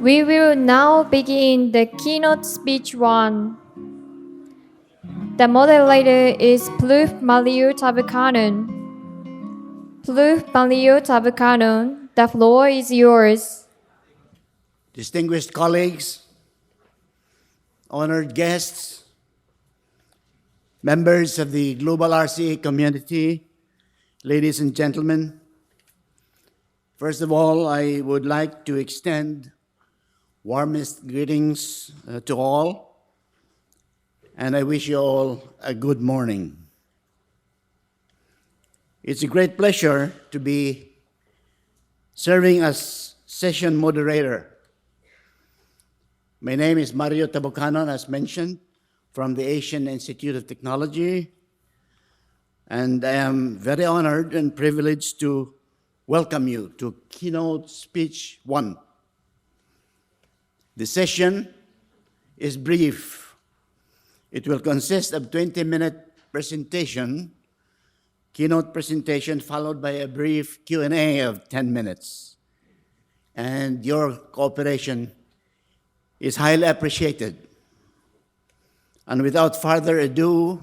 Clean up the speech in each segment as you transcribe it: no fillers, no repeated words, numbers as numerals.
We will now begin the keynote speech 1. The moderator is Pluf Maliu Tabukanon. Pluf Maliu Tabukanon, the floor is yours. Distinguished colleagues, honored guests, members of the global RCE community, ladies and gentlemen, first of all, I would like to extend warmest greetings to all, and I wish you all a good morning. It's a great pleasure to be serving as session moderator. My name is Mario Tabukanon, as mentioned, from the Asian Institute of Technology, and I am very honored and privileged to welcome you to Keynote Speech 1. The session is brief. It will consist of 20-minute presentation, keynote presentation, followed by a brief Q&A of 10 minutes. And your cooperation is highly appreciated. And without further ado,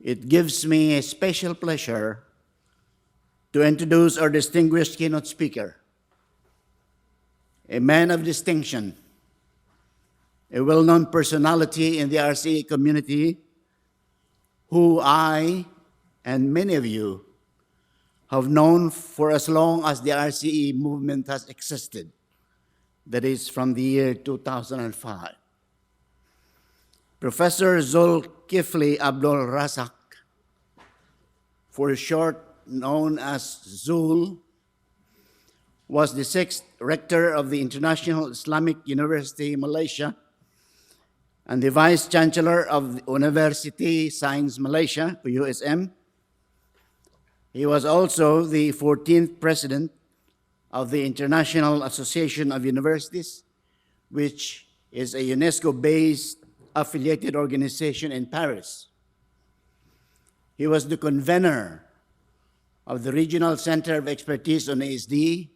it gives me a special pleasure to introduce our distinguished keynote speaker, a man of distinction, a well-known personality in the RCE community, who I and many of you have known for as long as the RCE movement has existed. That is from the year 2005. Professor Dzulkifli Abdul Razak, for short known as Zul, was the 6th rector of the International Islamic University, Malaysia, and the Vice Chancellor of the Communiversity Science Malaysia, USM. He was also the 14th President of the International Association of Universities, which is a UNESCO-based affiliated organization in Paris. He was the convener of the Regional Center of Expertise on ASD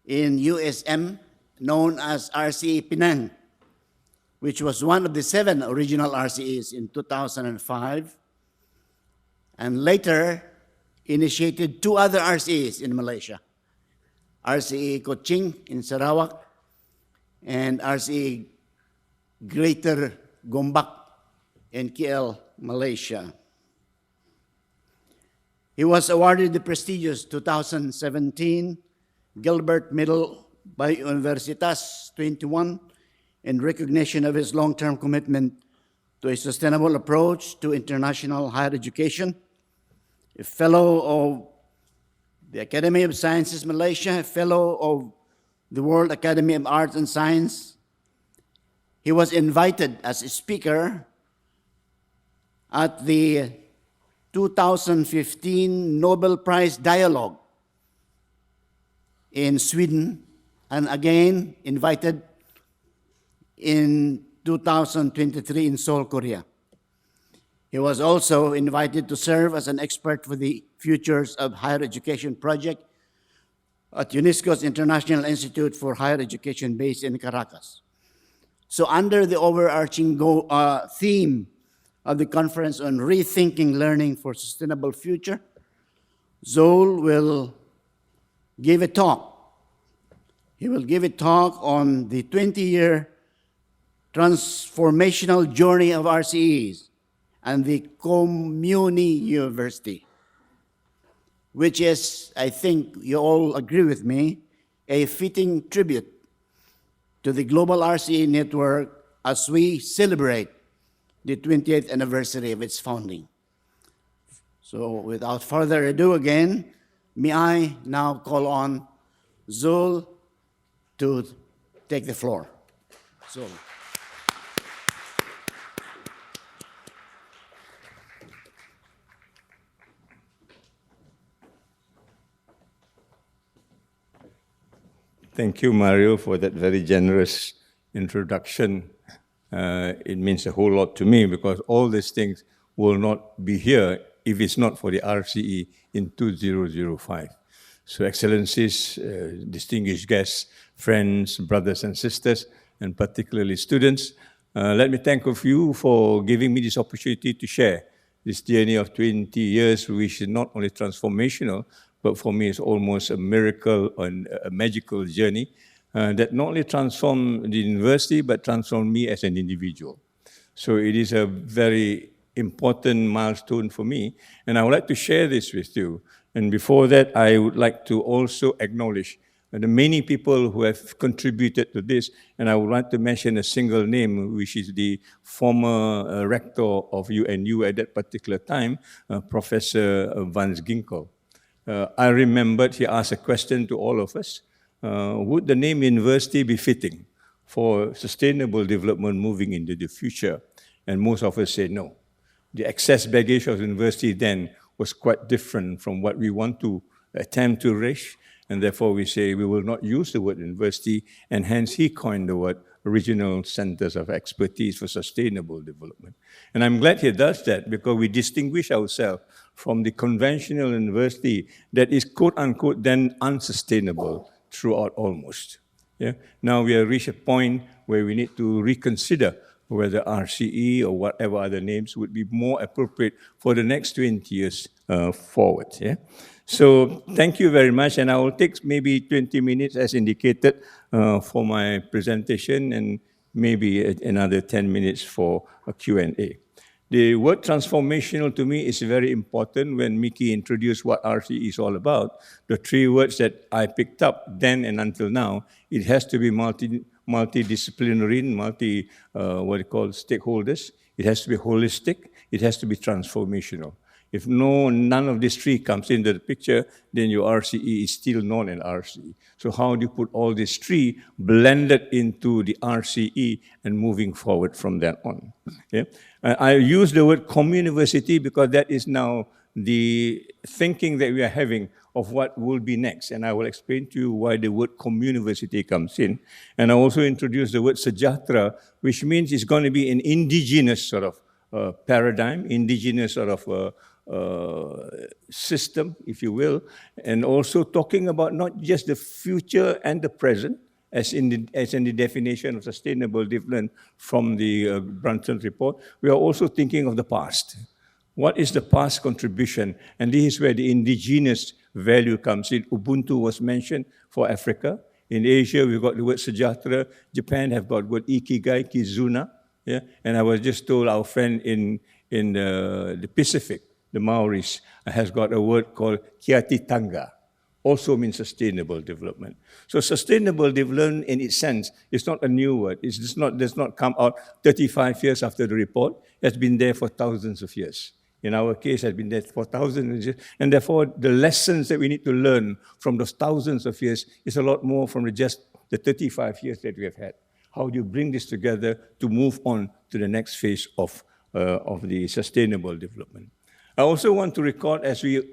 in USM, known as RCE Penang, which was one of the 7 original RCEs in 2005, and later initiated 2 other RCEs in Malaysia, RCE Kuching in Sarawak, and RCE Greater Gombak in KL, Malaysia. He was awarded the prestigious 2017 Gilbert Medal by Universitas 21 in recognition of his long-term commitment to a sustainable approach to international higher education, a fellow of the Academy of Sciences Malaysia, a fellow of the World Academy of Arts and Science. He was invited as a speaker at the 2015 Nobel Prize Dialogue in Sweden, and again invited in 2023 in Seoul, Korea. He was also invited to serve as an expert for the Futures of Higher Education project at UNESCO's International Institute for Higher Education based in Caracas. So under the overarching theme of the conference on rethinking learning for sustainable future, Zul will give a talk. He will give a talk on the 20-year transformational journey of RCEs and the Communiversity, which is, I think you all agree with me, a fitting tribute to the global RCE network as we celebrate the 20th anniversary of its founding. So without further ado again, may I now call on Zul to take the floor. Zul. Thank you, Mario, for that very generous introduction. It means a whole lot to me because all these things will not be here if it's not for the RCE in 2005. So Excellencies, distinguished guests, friends, brothers and sisters, and particularly students, let me thank of you for giving me this opportunity to share this journey of 20 years, which is not only transformational, but for me it's almost a miracle and a magical journey that not only transformed the university, but transformed me as an individual. So it is a very important milestone for me, and I would like to share this with you. And before that, I would like to also acknowledge the many people who have contributed to this, and I would like to mention a single name, which is the former rector of UNU at that particular time, Professor Van Ginkel. I remembered he asked a question to all of us, would the name university be fitting for sustainable development moving into the future? And most of us said no. The excess baggage of university then was quite different from what we want to attempt to reach, and therefore we say we will not use the word university, and hence he coined the word regional centers of expertise for sustainable development. And I'm glad he does that because we distinguish ourselves from the conventional university that is quote-unquote then unsustainable throughout almost. Yeah? Now we have reached a point where we need to reconsider whether RCE or whatever other names would be more appropriate for the next 20 years forward. Yeah? So thank you very much, and I will take maybe 20 minutes as indicated for my presentation, and maybe another 10 minutes for a Q&A. The word transformational to me is very important. When Mickey introduced what RCE is all about, the three words that I picked up then and until now, it has to be multidisciplinary, stakeholders. It has to be holistic. It has to be transformational. If none of these three comes into the picture, then your RCE is still not an RCE. So how do you put all these three blended into the RCE and moving forward from that on? Okay? I use the word Communiversity because that is now the thinking that we are having of what will be next. And I will explain to you why the word Communiversity comes in. And I also introduce the word Sejahtera, which means it's going to be an indigenous sort of paradigm, indigenous sort of system, if you will, and also talking about not just the future and the present, as in the definition of sustainable development from the Brunson report. We are also thinking of the past. What is the past contribution? And this is where the indigenous value comes in. Ubuntu was mentioned for Africa. In Asia, we've got the word Sejahtera. Japan have got the word Ikigai, Kizuna. Yeah? And I was just told our friend in the Pacific, the Maoris, has got a word called Kiati Tanga, also means sustainable development. So sustainable development in its sense is not a new word. It does not come out 35 years after the report. It's been there for thousands of years. In our case, it has been there for thousands of years. And therefore, the lessons that we need to learn from those thousands of years is a lot more from just the 35 years that we have had. How do you bring this together to move on to the next phase of the sustainable development? I also want to record, as we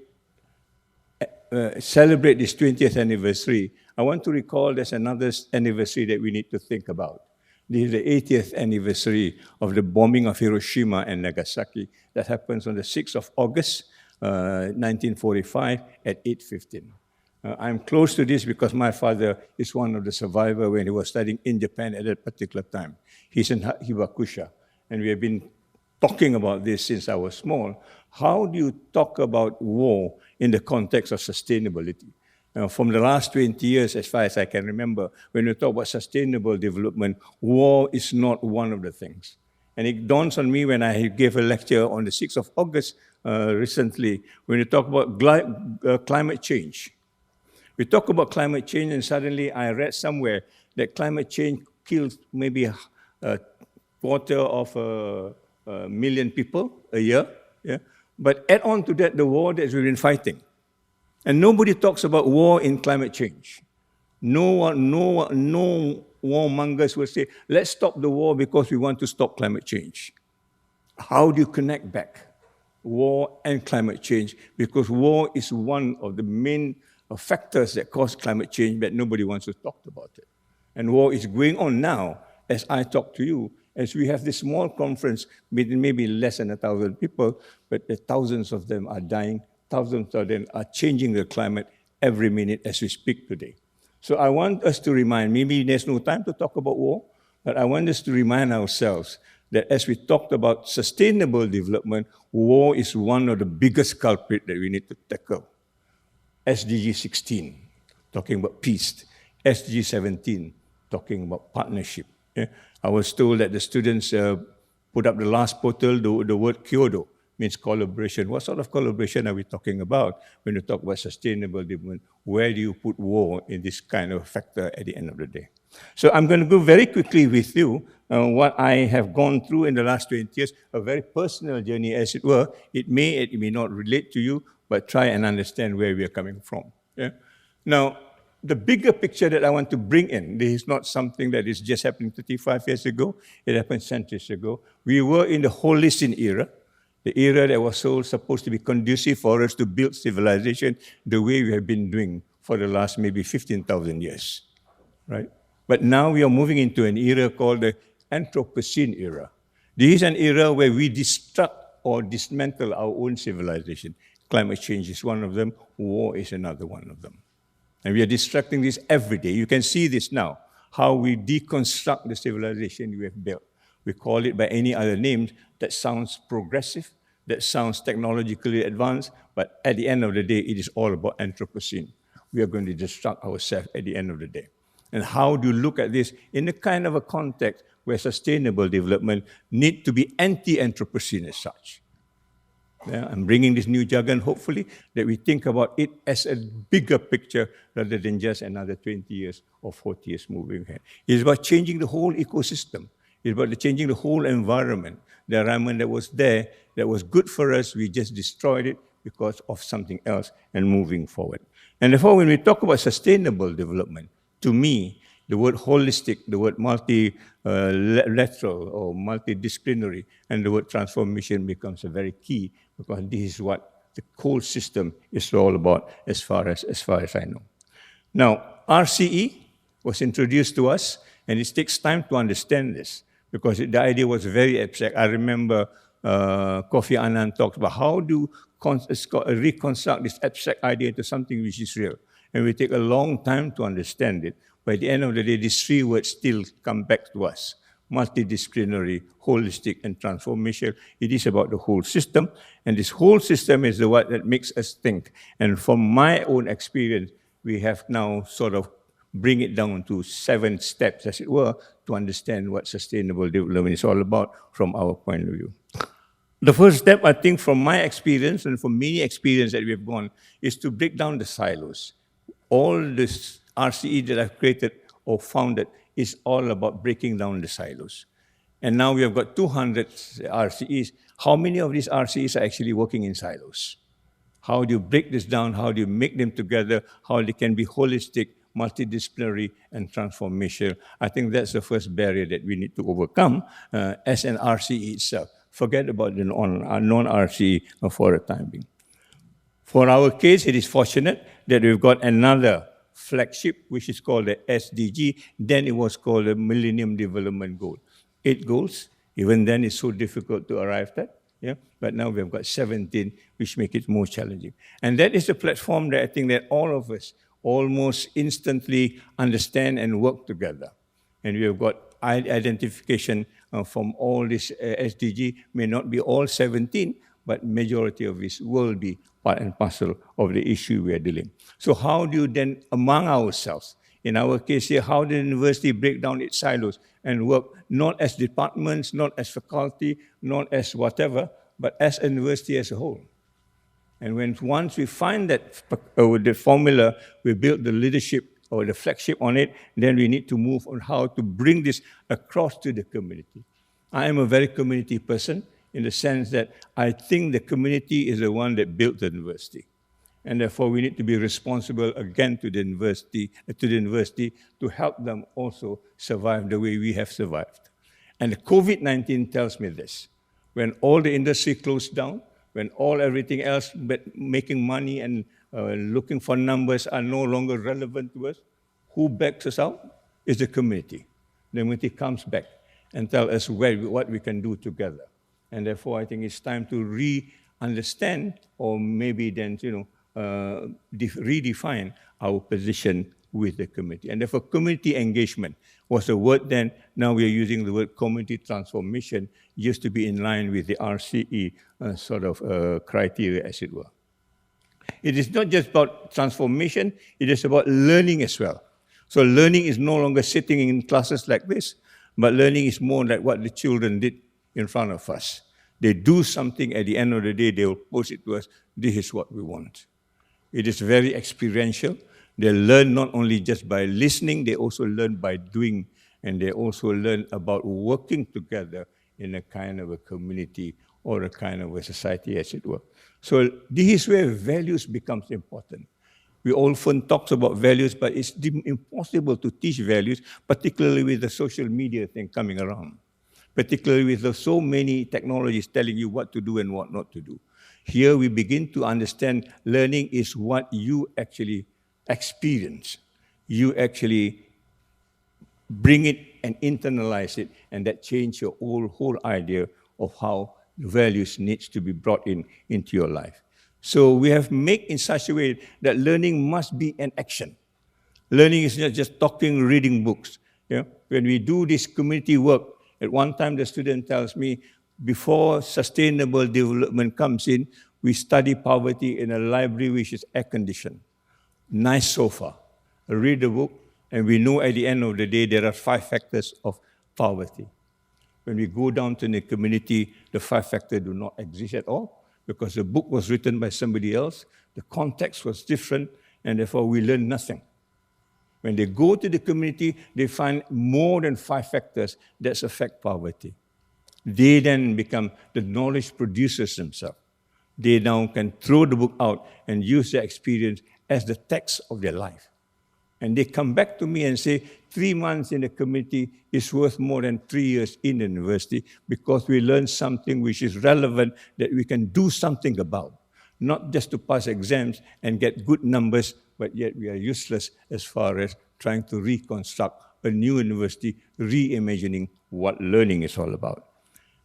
celebrate this 20th anniversary, I want to recall there's another anniversary that we need to think about. This is the 80th anniversary of the bombing of Hiroshima and Nagasaki. That happens on the 6th of August, 1945 at 8:15. I'm close to this because my father is one of the survivors when he was studying in Japan at that particular time. He's in Hibakusha, and we have been talking about this since I was small. How do you talk about war in the context of sustainability? From the last 20 years, as far as I can remember, when you talk about sustainable development, war is not one of the things. And it dawns on me when I gave a lecture on the 6th of August recently, when you talk about climate change. We talk about climate change, and suddenly I read somewhere that climate change kills maybe a quarter of a million people a year. Yeah? But add on to that the war that we've been fighting. And nobody talks about war in climate change. No warmongers will say, let's stop the war because we want to stop climate change. How do you connect back war and climate change? Because war is one of the main factors that cause climate change, but nobody wants to talk about it. And war is going on now as I talk to you, as we have this small conference with maybe less than 1,000 people, but thousands of them are dying, thousands of them are changing the climate every minute as we speak today. So I want us to remind, maybe there's no time to talk about war, but I want us to remind ourselves that as we talked about sustainable development, war is one of the biggest culprits that we need to tackle. SDG 16, talking about peace. SDG 17, talking about partnership. Yeah? I was told that the students put up the last portal, the word Kyoto means collaboration. What sort of collaboration are we talking about when we talk about sustainable development? Where do you put war in this kind of factor at the end of the day? So I'm going to go very quickly with you what I have gone through in the last 20 years, a very personal journey, as it were. It may not relate to you, but try and understand where we are coming from. Yeah? Now, the bigger picture that I want to bring in, this is not something that is just happening 35 years ago, it happened centuries ago. We were in the Holocene era, the era that was supposed to be conducive for us to build civilization the way we have been doing for the last maybe 15,000 years, right? But now we are moving into an era called the Anthropocene era. This is an era where we destruct or dismantle our own civilization. Climate change is one of them, war is another one of them. And we are destructing this every day. You can see this now, how we deconstruct the civilization we have built. We call it by any other names that sounds progressive, that sounds technologically advanced, but at the end of the day, it is all about Anthropocene. We are going to destruct ourselves at the end of the day. And how do you look at this in a kind of a context where sustainable development need to be anti-Anthropocene as such? Yeah, I'm bringing this new jargon, hopefully, that we think about it as a bigger picture rather than just another 20 years or 40 years moving ahead. It's about changing the whole ecosystem. It's about changing the whole environment. The environment that was there, that was good for us, we just destroyed it because of something else and moving forward. And therefore, when we talk about sustainable development, to me, the word holistic, the word multilateral or multidisciplinary, and the word transformation becomes a very key, because this is what the whole system is all about as far as I know. Now, RCE was introduced to us, and it takes time to understand this, because the idea was very abstract. I remember Kofi Annan talked about how to reconstruct this abstract idea into something which is real. And we take a long time to understand it. By the end of the day, these three words still come back to us: multidisciplinary, holistic, and transformational. It is about the whole system, and this whole system is the one that makes us think. And from my own experience, we have now sort of bring it down to 7 steps, as it were, to understand what sustainable development is all about from our point of view. The first step, I think, from my experience and from many experiences that we've gone, is to break down the silos. All this RCE that I've created or founded is all about breaking down the silos. And now we have got 200 RCEs. How many of these RCEs are actually working in silos? How do you break this down? How do you make them together? How they can be holistic, multidisciplinary, and transformational? I think that's the first barrier that we need to overcome as an RCE itself. Forget about the non-RCE for a time being. For our case, it is fortunate that we've got another flagship, which is called the SDG. Then it was called the Millennium Development Goal. 8 goals. Even then, it's so difficult to arrive at. Yeah? But now we've got 17, which make it more challenging. And that is the platform that I think that all of us almost instantly understand and work together. And we have got identification from all this SDG, may not be all 17, but majority of this will be part and parcel of the issue we are dealing. So how do you then, among ourselves, in our case here, how the university break down its silos and work not as departments, not as faculty, not as whatever, but as a university as a whole? And once we find that the formula, we build the leadership or the flagship on it, then we need to move on how to bring this across to the community. I am a very community person in the sense that I think the community is the one that built the university. And therefore, we need to be responsible again to the university to help them also survive the way we have survived. And the COVID-19 tells me this. When all the industry closed down, when everything else but making money and looking for numbers are no longer relevant to us, who backs us out? Is the community. The community comes back and tells us what we can do together. And therefore, I think it's time to re-understand, or maybe then, redefine our position with the community. And therefore, community engagement was a word then. Now we are using the word community transformation, just to be in line with the RCE criteria, as it were. It is not just about transformation, it is about learning as well. So learning is no longer sitting in classes like this, but learning is more like what the children did in front of us. They do something, at the end of the day, they will post it to us, this is what we want. It is very experiential. They learn not only just by listening, they also learn by doing, and they also learn about working together in a kind of a community or a kind of a society, as it were. So this is where values becomes important. We often talk about values, but it's impossible to teach values, particularly with the social media thing coming around, particularly with so many technologies telling you what to do and what not to do. Here we begin to understand learning is what you actually experience. You actually bring it and internalize it, and that changes your whole idea of how values needs to be brought into your life. So we have made in such a way that learning must be an action. Learning is not just talking, reading books. You know, when we do this community work, at one time the student tells me, before sustainable development comes in, we study poverty in a library which is air-conditioned. Nice sofa. Read the book, and we know at the end of the day there are 5 factors of poverty. When we go down to the community, the 5 factors do not exist at all, because the book was written by somebody else, the context was different, and therefore we learn nothing. When they go to the community, they find more than 5 factors that affect poverty. They then become the knowledge producers themselves. They now can throw the book out and use their experience as the text of their life. And they come back to me and say, 3 months in the community is worth more than 3 years in the university, because we learn something which is relevant that we can do something about. Not just to pass exams and get good numbers, but yet we are useless as far as trying to reconstruct a new university, reimagining what learning is all about.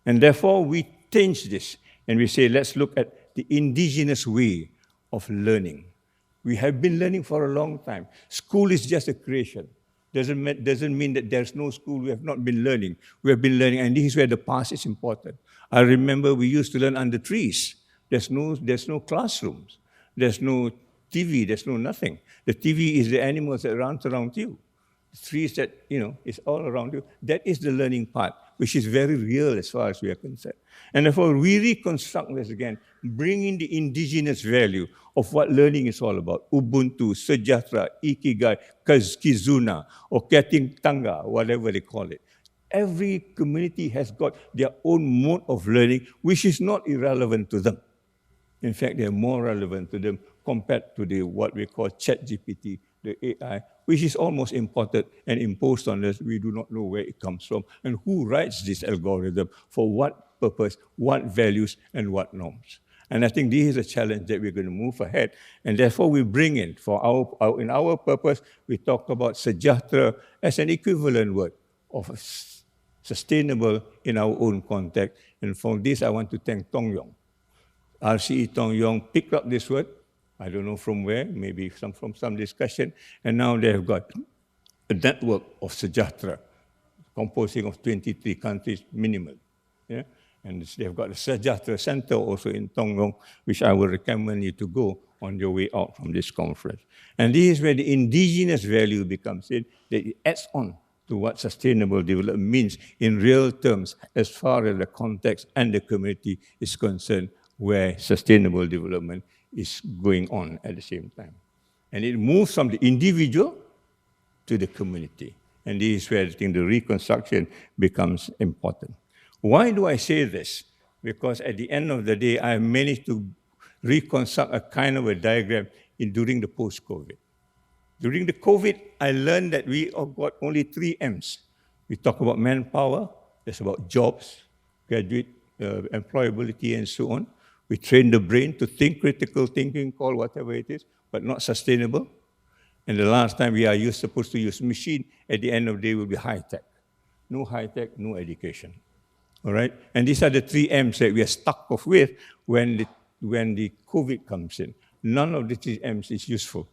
And therefore, we change this and we say, let's look at the indigenous way of learning. We have been learning for a long time. School is just a creation. Doesn't mean that there's no school. We have not been learning. We have been learning, and this is where the past is important. I remember we used to learn under trees. There's no classrooms. There's no TV. There's no nothing. The TV is the animals that run around you. The trees that, is all around you. That is the learning part, which is very real as far as we are concerned. And therefore, we reconstruct this again, bringing the indigenous value of what learning is all about. Ubuntu, Sejahtera, Ikigai, Kizuna, or Keting Tanga, whatever they call it. Every community has got their own mode of learning, which is not irrelevant to them. In fact, they are more relevant to them compared to what we call ChatGPT, the AI, which is almost imported and imposed on us. We do not know where it comes from and who writes this algorithm, for what purpose, what values, and what norms. And I think this is a challenge that we're going to move ahead. And therefore, we bring in, in our purpose, we talk about Sejahtera as an equivalent word of sustainable in our own context. And for this, I want to thank Tong Yong. RCE Tong Yong picked up this word, I don't know from where, maybe from some discussion, and now they have got a network of Sejahtera, composing of 23 countries minimal. Yeah? And they've got a Sejahtera Center also in Tong Yong, which I will recommend you to go on your way out from this conference. And this is where the indigenous value becomes in, that it adds on to what sustainable development means in real terms as far as the context and the community is concerned, where sustainable development is going on at the same time. And it moves from the individual to the community. And this is where I think the reconstruction becomes important. Why do I say this? Because at the end of the day, I managed to reconstruct a kind of a diagram during the post-COVID. During the COVID, I learned that we have got only 3 M's. We talk about manpower, it's about jobs, graduate employability, and so on. We train the brain to think critical thinking, call whatever it is, but not sustainable. And the last time we are supposed to use machine, at the end of the day will be high-tech. No high-tech, no education. All right? And these are the 3 M's that we are stuck off with when the COVID comes in. none of the three M's is useful.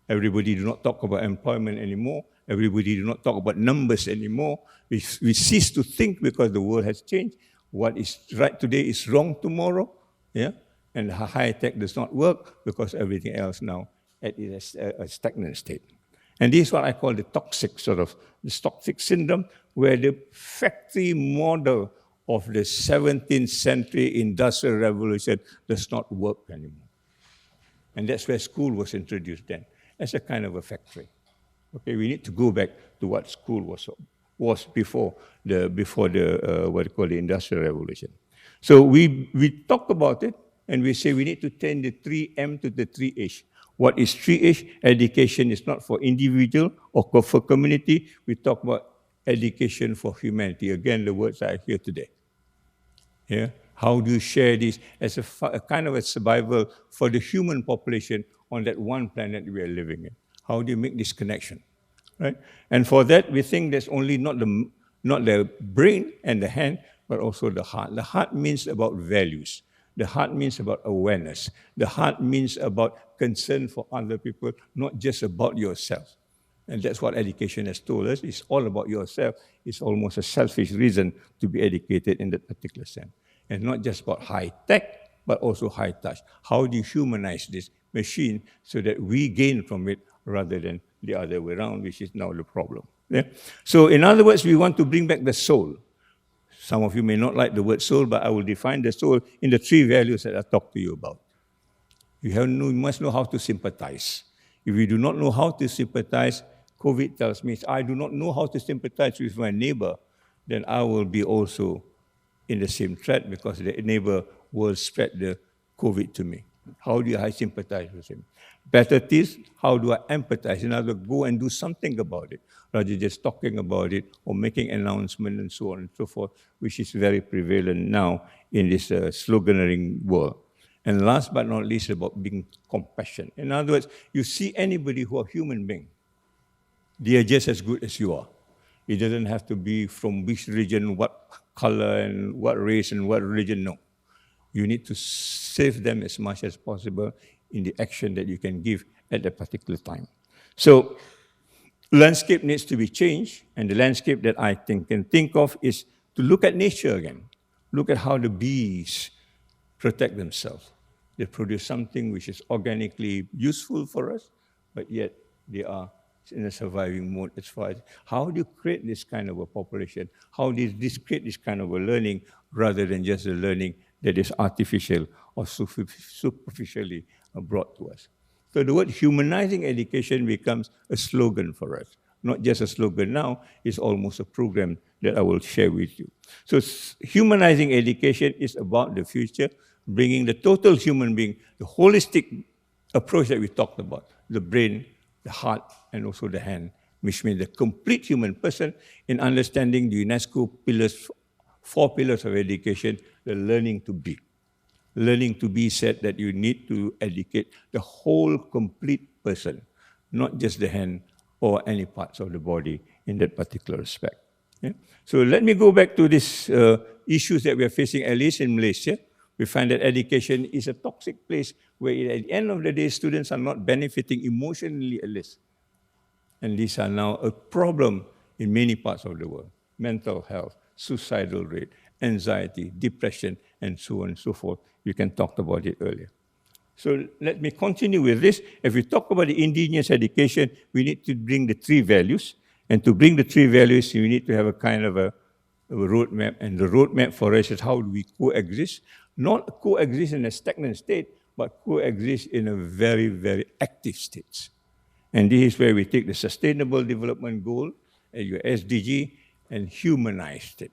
Everybody do not talk about employment anymore. Everybody do not talk about numbers anymore. We cease to think because the world has changed. What is right today is wrong tomorrow. Yeah? And high tech does not work because everything else now is a stagnant state. And this is what I call the toxic syndrome, where the factory model of the 17th century industrial revolution does not work anymore. And that's where school was introduced then, as a kind of a factory. Okay, we need to go back to what school was before the what you call the industrial revolution. So we talk about it, and we say we need to turn the 3M to the 3H. What is 3H? Education is not for individual or for community. We talk about education for humanity. Again, the words I hear today. Yeah? How do you share this as a kind of a survival for the human population on that one planet we are living in? How do you make this connection? Right? And for that, we think there's only not the brain and the hand, but also the heart. The heart means about values. The heart means about awareness. The heart means about concern for other people, not just about yourself. And that's what education has told us. It's all about yourself. It's almost a selfish reason to be educated in that particular sense. And not just about high tech, but also high touch. How do you humanize this machine so that we gain from it rather than the other way around, which is now the problem. Yeah? So in other words, we want to bring back the soul. Some of you may not like the word soul, but I will define the soul in the three values that I talked to you about. You must know how to sympathize. If you do not know how to sympathize, COVID tells me, I do not know how to sympathize with my neighbor, then I will be also in the same threat because the neighbor will spread the COVID to me. How do I sympathize with him? Better is, how do I empathize? In other words, go and do something about it, rather than just talking about it or making announcements and so on and so forth, which is very prevalent now in this sloganeering world. And last but not least, about being compassionate. In other words, you see anybody who are human being, they are just as good as you are. It doesn't have to be from which region, what color, and what race, and what religion, no. You need to save them as much as possible in the action that you can give at a particular time. So, landscape needs to be changed, and the landscape that I can think of is to look at nature again. Look at how the bees protect themselves. They produce something which is organically useful for us, but yet they are in a surviving mode as far as how do you create this kind of a population? How do you create this kind of a learning rather than just a learning that is artificial or superficially brought to us? So the word humanizing education becomes a slogan for us. Not just a slogan now, it's almost a program that I will share with you. So humanizing education is about the future, bringing the total human being, the holistic approach that we talked about, the brain, the heart, and also the hand, which means the complete human person in understanding the UNESCO pillars, 4 pillars of education, the learning to be. Learning to be said that you need to educate the whole complete person, not just the hand or any parts of the body in that particular respect. Yeah? So let me go back to these issues that we are facing, at least in Malaysia. We find that education is a toxic place where at the end of the day, students are not benefiting emotionally at least. And these are now a problem in many parts of the world. Mental health, suicidal rate, anxiety, depression, and so on and so forth. We can talk about it earlier. So let me continue with this. If we talk about the indigenous education, we need to bring the 3 values. And to bring the 3 values, we need to have a kind of a roadmap. And the roadmap for us is how do we coexist? Not coexist in a stagnant state, but coexist in a very, very active state. And this is where we take the Sustainable Development Goal, your SDG, and humanized it.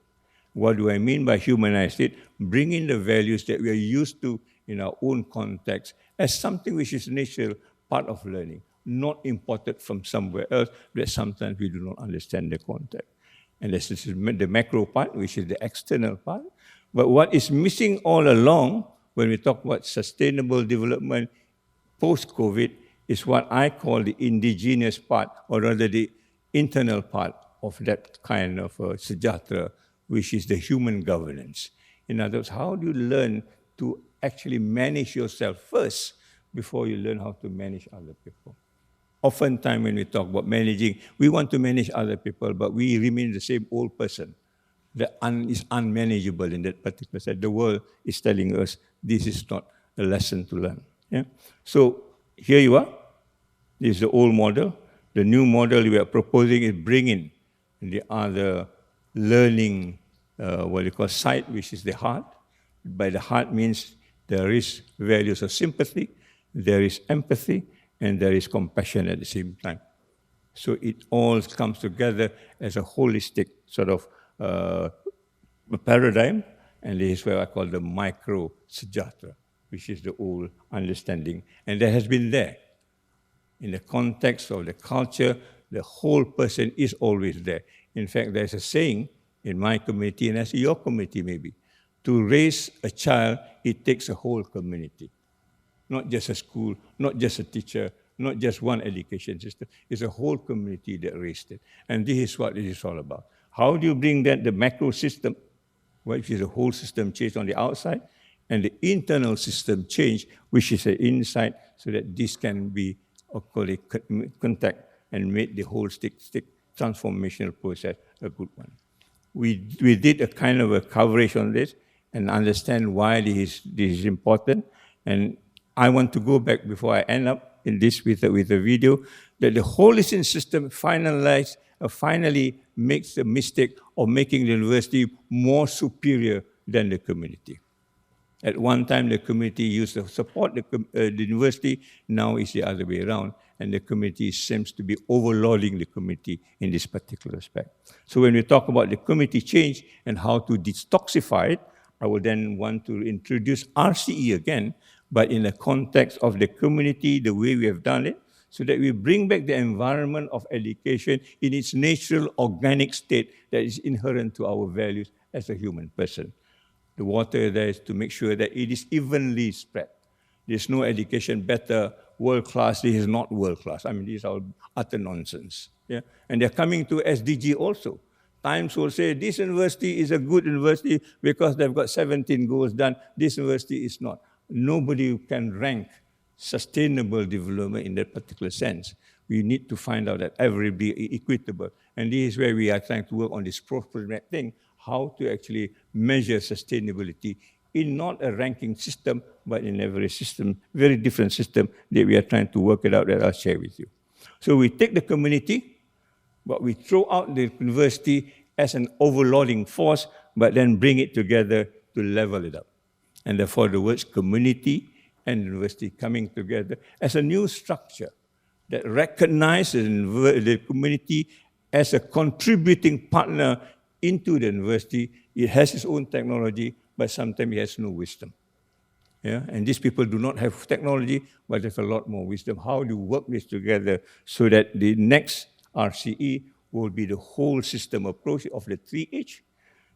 What do I mean by humanized it? Bring in the values that we are used to in our own context as something which is natural, part of learning, not imported from somewhere else, but sometimes we do not understand the context. And this is the macro part, which is the external part. But what is missing all along when we talk about sustainable development post-COVID is what I call the indigenous part, or rather the internal part of that kind of sejahtera, which is the human governance. In other words, how do you learn to actually manage yourself first before you learn how to manage other people. Oftentimes when we talk about managing, we want to manage other people, but we remain the same old person that is unmanageable in that particular set. The world is telling us this is not a lesson to learn. Yeah? So here you are. This is the old model. The new model we are proposing is bringing the other learning, what you call sight, which is the heart. By the heart means there is values of sympathy, there is empathy, and there is compassion at the same time. So it all comes together as a holistic sort of paradigm, and this is what I call the micro sejahteraan, which is the old understanding. And that has been there. In the context of the culture, the whole person is always there. In fact, there's a saying in my community, and as your community maybe, to raise a child, it takes a whole community. Not just a school, not just a teacher, not just one education system. It's a whole community that raised it. And this is what it is all about. How do you bring that, the macro system, which is a whole system change on the outside, and the internal system change, which is the inside, so that this can be contact and make the whole stick transformational process a good one. We did a kind of a coverage on this and understand why this is important. And I want to go back before I end up in this with a video, that the holistic system finally makes the mistake of making the university more superior than the community. At one time, the community used to support the university. Now it's the other way around, and the community seems to be overloading the community in this particular aspect. So when we talk about the community change and how to detoxify it, I would then want to introduce RCE again, but in the context of the community, the way we have done it, so that we bring back the environment of education in its natural, organic state that is inherent to our values as a human person. The water there is to make sure that it is evenly spread. There's no education better, world-class, this is not world-class. I mean, these are utter nonsense. Yeah? And they're coming to SDG also. Times will say, this university is a good university because they've got 17 goals done. This university is not. Nobody can rank sustainable development in that particular sense. We need to find out that everybody be equitable. And this is where we are trying to work on this programmatic thing, how to actually measure sustainability in not a ranking system, but in every system, very different system that we are trying to work it out that I'll share with you. So we take the community, but we throw out the university as an overloading force, but then bring it together to level it up. And therefore the words community and university coming together as a new structure that recognizes the community as a contributing partner into the university. It has its own technology, but sometimes it has no wisdom. Yeah? And these people do not have technology, but they have a lot more wisdom. How do you work this together so that the next RCE will be the whole system approach of the 3H,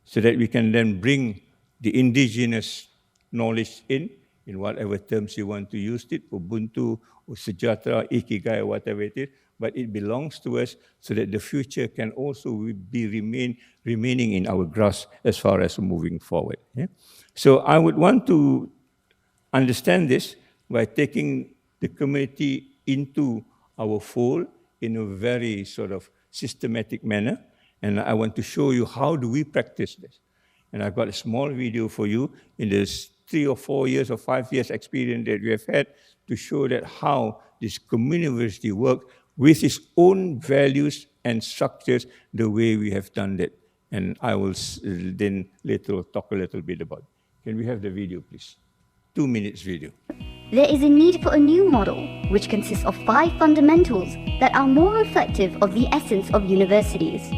so that we can then bring the indigenous knowledge in whatever terms you want to use it, Ubuntu, or Sejahtera, Ikigai, whatever it is, but it belongs to us so that the future can also be remaining in our grasp as far as moving forward. Yeah? So I would want to understand this by taking the community into our fold in a very sort of systematic manner, and I want to show you how do we practice this. And I've got a small video for you in this 3 or 4 years or 5 years experience that we have had to show that how this Communiversity works with its own values and structures the way we have done it. And I will then later talk a little bit about it. Can we have the video, please? 2 minutes video. There is a need for a new model, which consists of 5 fundamentals that are more reflective of the essence of universities.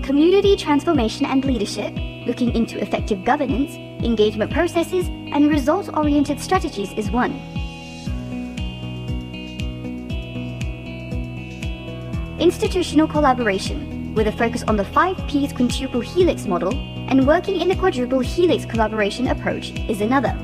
Community transformation and leadership, looking into effective governance, engagement processes, and results-oriented strategies is one. Institutional collaboration, with a focus on the 5 P's quintuple helix model, and working in the quadruple helix collaboration approach is another.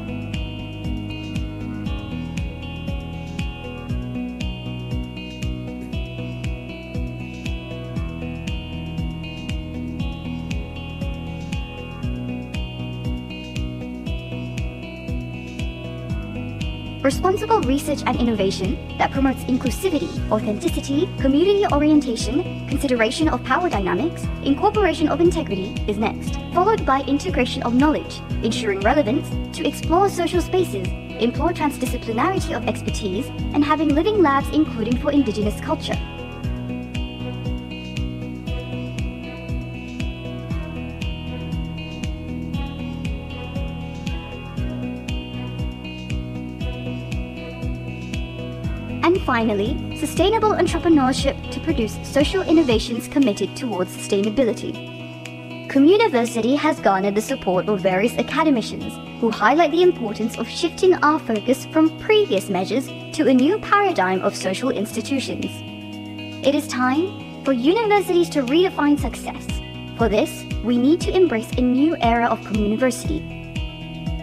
responsible research and innovation that promotes inclusivity, authenticity, community orientation, consideration of power dynamics, incorporation of integrity is next, followed by integration of knowledge, ensuring relevance, to explore social spaces, implore transdisciplinarity of expertise, and having living labs including for indigenous culture. And finally, sustainable entrepreneurship to produce social innovations committed towards sustainability. Communiversity has garnered the support of various academicians who highlight the importance of shifting our focus from previous measures to a new paradigm of social institutions. It is time for universities to redefine success. For this, we need to embrace a new era of communiversity.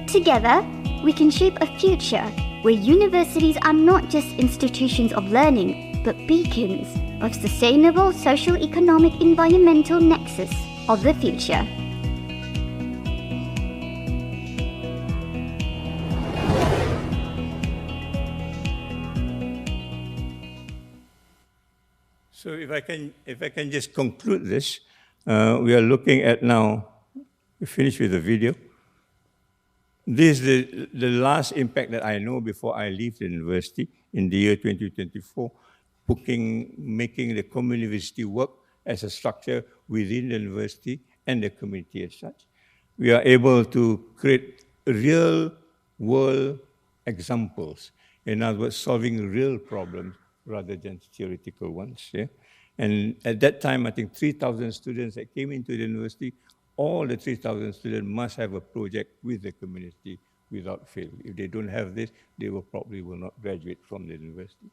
Together, we can shape a future where universities are not just institutions of learning, but beacons of sustainable socio-economic environmental nexus of the future. So if I can just conclude this, we are looking at now, we finished with the video. This is the last impact that I know before I leave the university in the year 2024, making the Communiversity work as a structure within the university and the community as such. We are able to create real-world examples, in other words, solving real problems rather than theoretical ones. Yeah? And at that time, I think 3,000 students that came into the university, all the 3,000 students must have a project with the community without fail. If they don't have this, they probably will not graduate from the university.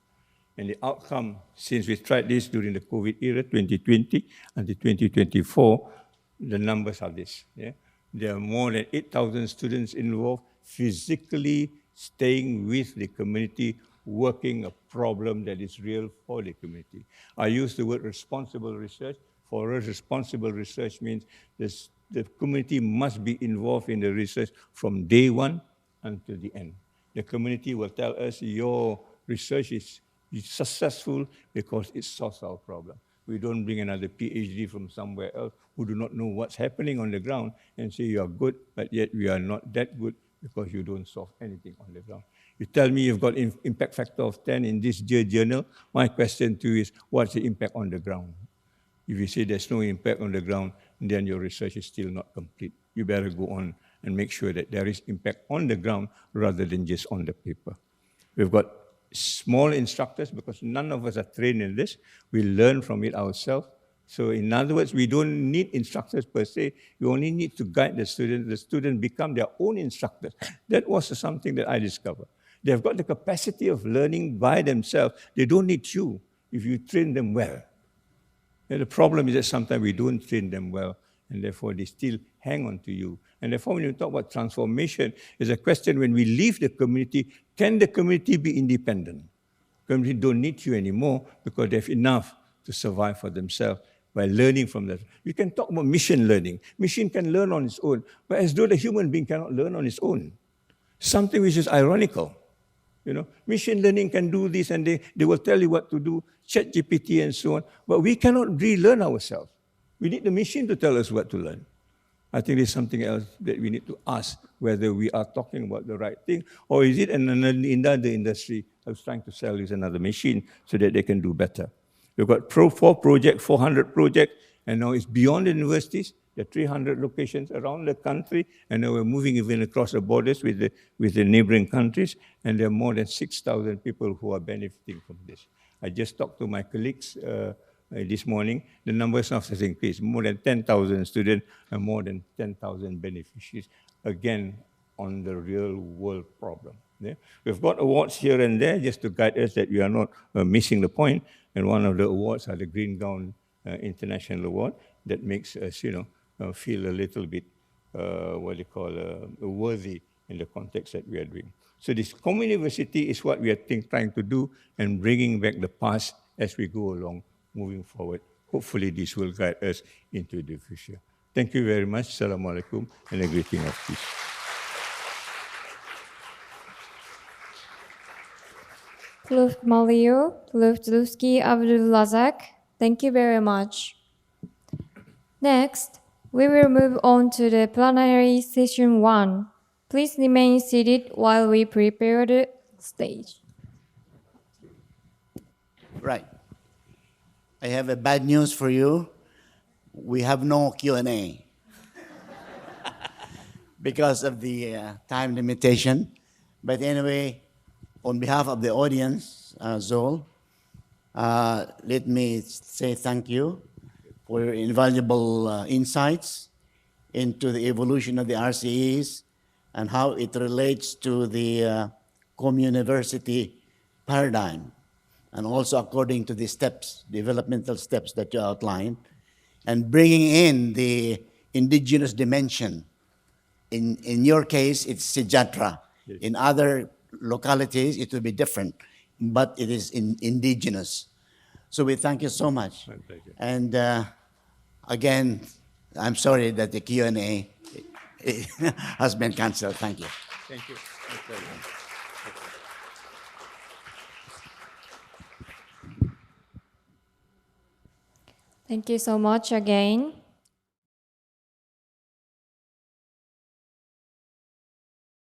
And the outcome, since we tried this during the COVID era, 2020 until 2024, the numbers are this. Yeah? There are more than 8,000 students involved, physically staying with the community, working a problem that is real for the community. I use the word responsible research. For us, responsible research means the community must be involved in the research from day one until the end. The community will tell us your research is successful because it solves our problem. We don't bring another PhD from somewhere else who do not know what's happening on the ground and say you are good, but yet we are not that good because you don't solve anything on the ground. You tell me you've got impact factor of 10 in this journal. My question to you is, what's the impact on the ground? If you say there's no impact on the ground, then your research is still not complete. You better go on and make sure that there is impact on the ground rather than just on the paper. We've got small instructors because none of us are trained in this. We learn from it ourselves. So in other words, we don't need instructors per se. You only need to guide the students. The students become their own instructors. That was something that I discovered. They've got the capacity of learning by themselves. They don't need you if you train them well. And the problem is that sometimes we don't train them well, and therefore they still hang on to you. And therefore, when you talk about transformation, it's a question when we leave the community, can the community be independent? The community don't need you anymore because they have enough to survive for themselves by learning from them. You can talk about machine learning. Machine can learn on its own, but as though the human being cannot learn on its own. Something which is ironical. You know, machine learning can do this and they will tell you what to do, ChatGPT and so on, but we cannot relearn ourselves. We need the machine to tell us what to learn. I think there's something else that we need to ask, whether we are talking about the right thing, or is it in another industry that's trying to sell us another machine so that they can do better. We've got 400 projects, and now it's beyond the universities. There are 300 locations around the country, and now we're moving even across the borders with the neighboring countries, and there are more than 6,000 people who are benefiting from this. I just talked to my colleagues this morning. The numbers now has increased. More than 10,000 students and more than 10,000 beneficiaries, again, on the real world problem. Yeah? We've got awards here and there just to guide us that we are not missing the point, and one of the awards are the Green Gown International Award that makes us, feel a little bit, worthy in the context that we are doing. So this Communiversity is what we are trying to do and bringing back the past as we go along, moving forward. Hopefully this will guide us into the future. Thank you very much. Assalamu alaikum, and a greeting of peace. Pluf Maliu, Pluf Dzulkifli Abdul Razak. Thank you very much. Next, we will move on to the plenary session 1. Please remain seated while we prepare the stage. Right. I have a bad news for you. We have no Q&A because of the time limitation. But anyway, on behalf of the audience, Zol, let me say thank you for your invaluable insights into the evolution of the RCEs and how it relates to the Communiversity paradigm, and also according to the steps, developmental steps that you outlined, and bringing in the indigenous dimension. In your case, it's Sijatra. Yes. In other localities, it will be different, but it is indigenous. So we thank you so much. My pleasure. And again, I'm sorry that the Q&A has been canceled. Thank you. Thank you. My pleasure. Thank you so much again.